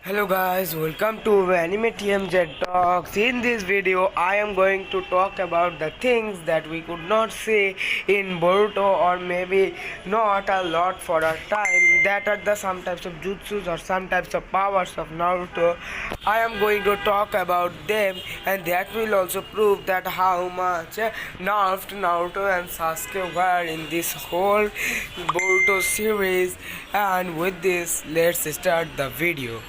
Hello guys, welcome to Anime TMZ Talks. In this video, I am going to talk about the things that we could not see in Boruto, or maybe not a lot for a time, that are the some types of jutsus or some types of powers of Naruto. I am going to talk about them, and that will also prove that how much nerfed Naruto and Sasuke were in this whole Boruto series. And with this, let's start the video.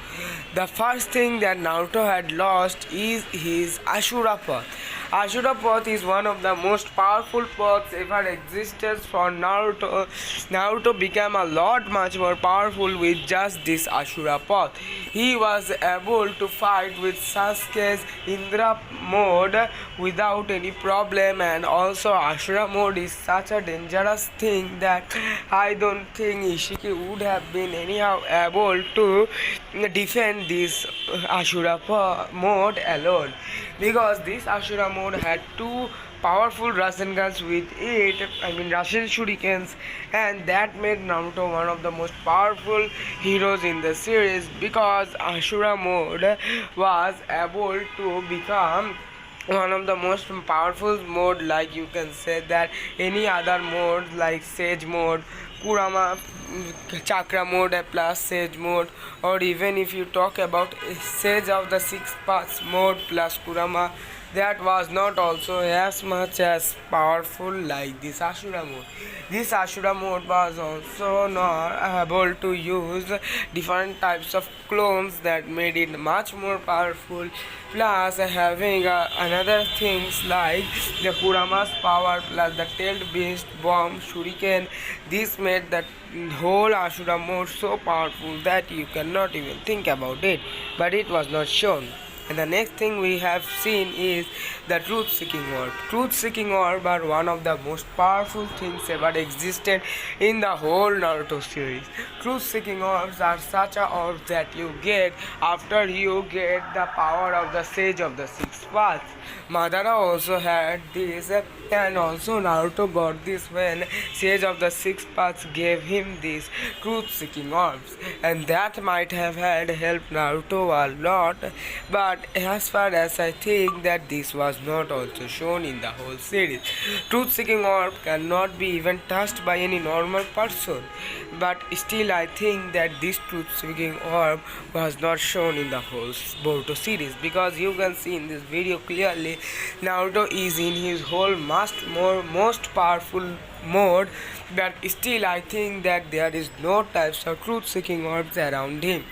The first thing that Naruto had lost is his Ashura path. Ashura path is one of the most powerful paths ever existed for Naruto. Naruto became a lot much more powerful with just this Ashura path. He was able to fight with Sasuke's Indra mode without any problem, and also Ashura mode is such a dangerous thing that I don't think Ishiki would have been anyhow able to defend this Ashura mode alone, because this Ashura mode had two powerful Rasengans with it, Rasen Shurikens, and that made Naruto one of the most powerful heroes in the series, because Ashura mode was able to become one of the most powerful mode. Like you can say that any other mode like Sage mode, Kurama Chakra mode plus Sage mode, or even if you talk about Sage of the Six Paths mode plus Kurama, that was not also as much as powerful like this Ashura mode. This Ashura mode was also not able to use different types of clones that made it much more powerful, plus having another things like the Kurama's power plus the tailed beast bomb shuriken. This made the whole Ashura mode so powerful that you cannot even think about it, but it was not shown. And the next thing we have seen is the truth-seeking orb. Truth-seeking orb are one of the most powerful things ever existed in the whole Naruto series. Truth-seeking orbs are such a orb that you get after you get the power of the Sage of the Six Paths. Madara also had this, and also Naruto got this when Sage of the Six Paths gave him these truth-seeking orbs, and that might have had helped Naruto a lot, but as far as I think that this was not also shown in the whole series. Truth-seeking orb cannot be even touched by any normal person, but still I think that this truth-seeking orb was not shown in the whole Boruto series, because you can see in this video clearly Naruto is in his whole most powerful mode, but still I think that there is no types of truth-seeking orbs around him,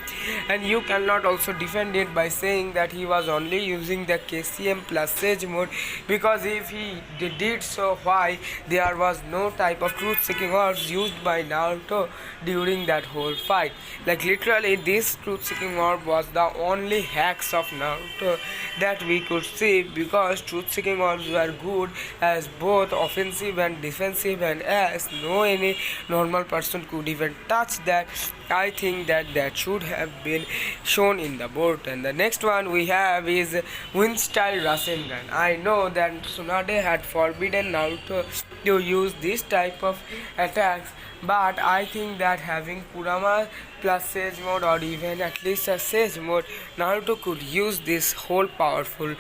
and you cannot also defend it by saying that he was only using the KCM plus Sage mode, because if he did so, why there was no type of truth-seeking orbs used by Naruto during that whole fight? Like literally this truth-seeking orb was the only hacks of Naruto that we could see, because truth-seeking orbs were good as both offensive and defensive, and as no any normal person could even touch that. I think that that should have been shown in the board. And the next one we have is wind style Rasengan. I know that Tsunade had forbidden Naruto to use this type of attacks, but I think that having Kurama plus Sage mode, or even at least a Sage mode, Naruto could use this whole powerful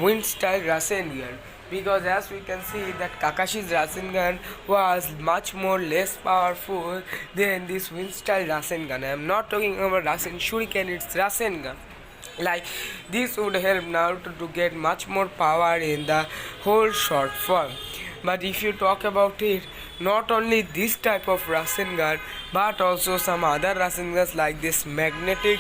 wind style Rasengan, because as we can see that Kakashi's Rasengan was much more less powerful than this wind style Rasengan. I am not talking about Rasen Shuriken, it's Rasengan. Like this would help Naruto to get much more power in the whole short form. But if you talk about it, not only this type of Rasengan, but also some other Rasengans like this magnetic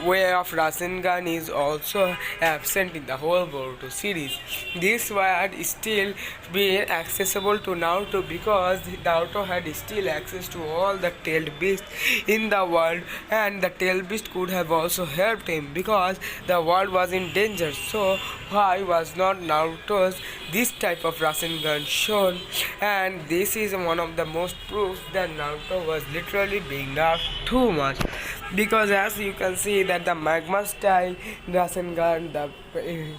way of Rasengan is also absent in the whole Boruto series. This had still been accessible to Naruto, because Naruto had still access to all the tailed beasts in the world, and the tailed beast could have also helped him because the world was in danger. So why was not Naruto's this type of Rasengan shown? And this is one of the most proofs that Naruto was literally being nerfed too much. because as you can see that the magma style Rasengan, the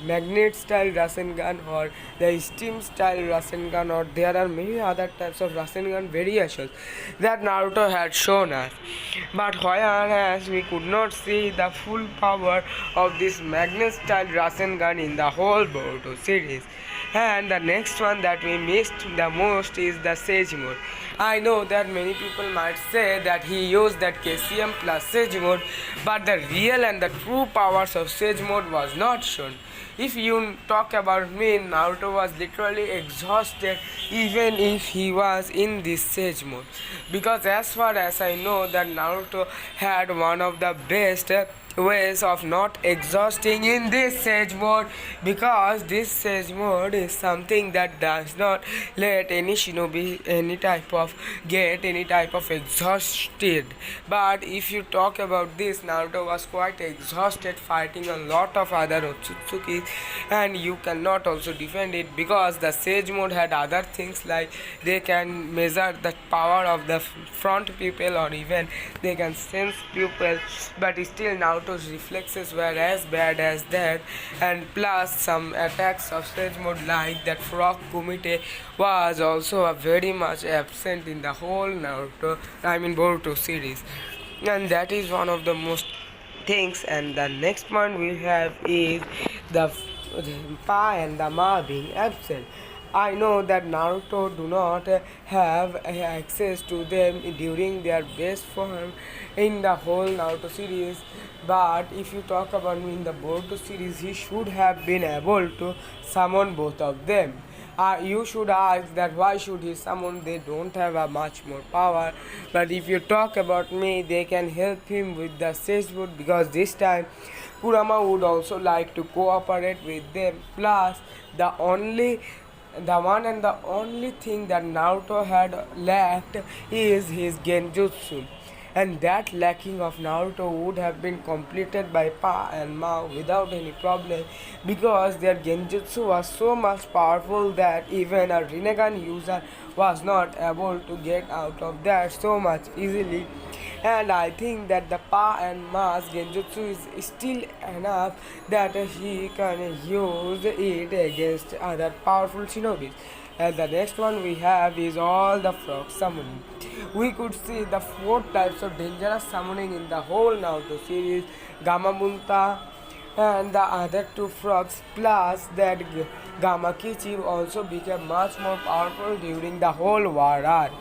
magnet style Rasengan, or the steam style Rasengan, or there are many other types of Rasengan variations that Naruto had shown us. But whereas we could not see the full power of this magnet style Rasengan in the whole Boruto series. And the next one that we missed the most is the Sage mode. I know that many people might say that he used that KCM plus Sage mode, but the real and the true powers of Sage mode was not shown. If you talk about me, Naruto was literally exhausted even if he was in this Sage mode. Because as far as I know that Naruto had one of the best ways of not exhausting in this Sage mode, because this Sage mode is something that does not let any shinobi get any type of exhausted. But if you talk about this, Naruto was quite exhausted fighting a lot of other Otsutsukis, and you cannot also defend it because the Sage mode had other things like they can measure the power of the front pupil, or even they can sense pupil, but still Naruto's reflexes were as bad as that. And plus some attacks of Sage mode like that frog Kumite was also very much absent in the whole Boruto series, and that is one of the most things. And the next one we have is the Pa and the Ma being absent. I know that Naruto do not have access to them during their best form in the whole Naruto series, but if you talk about me in the Boruto series, he should have been able to summon both of them. You should ask that why should he summon, they don't have a much more power. But if you talk about me, they can help him with the Sage mode, because this time Kurama would also like to cooperate with them. Plus the one and the only thing that Naruto had lacked is his genjutsu, and that lacking of Naruto would have been completed by Pa and Mao without any problem, because their genjutsu was so much powerful that even a Rinnegan user was not able to get out of that so much easily. And I think that the Pa and Ma's genjutsu is still enough that he can use it against other powerful shinobis. And the next one we have is all the frog summoning. We could see the 4 types of dangerous summoning in the whole Naruto series: Gamabunta and the other 2 frogs, plus that Gamakichi also became much more powerful during the whole war arc.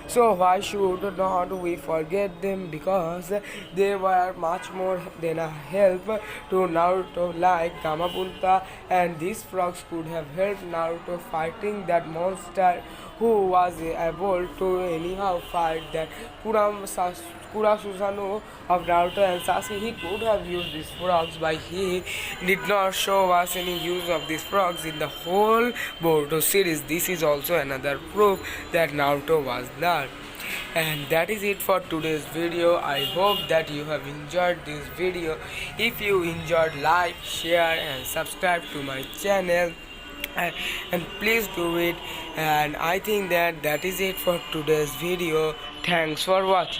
So why should not we forget them, because they were much more than a help to Naruto, like Gamabunta, and these frogs could have helped Naruto fighting that monster who was able to anyhow fight that Kurasuzano of Naruto and Sasuke. He could have used these frogs, but he did not show us any use of these frogs in the whole Boruto series. This is also another proof that Naruto was not. And that is it for today's video. I hope that you have enjoyed this video. If you enjoyed, like, share and subscribe to my channel, and please do it. And I think that is it for today's video. Thanks for watching.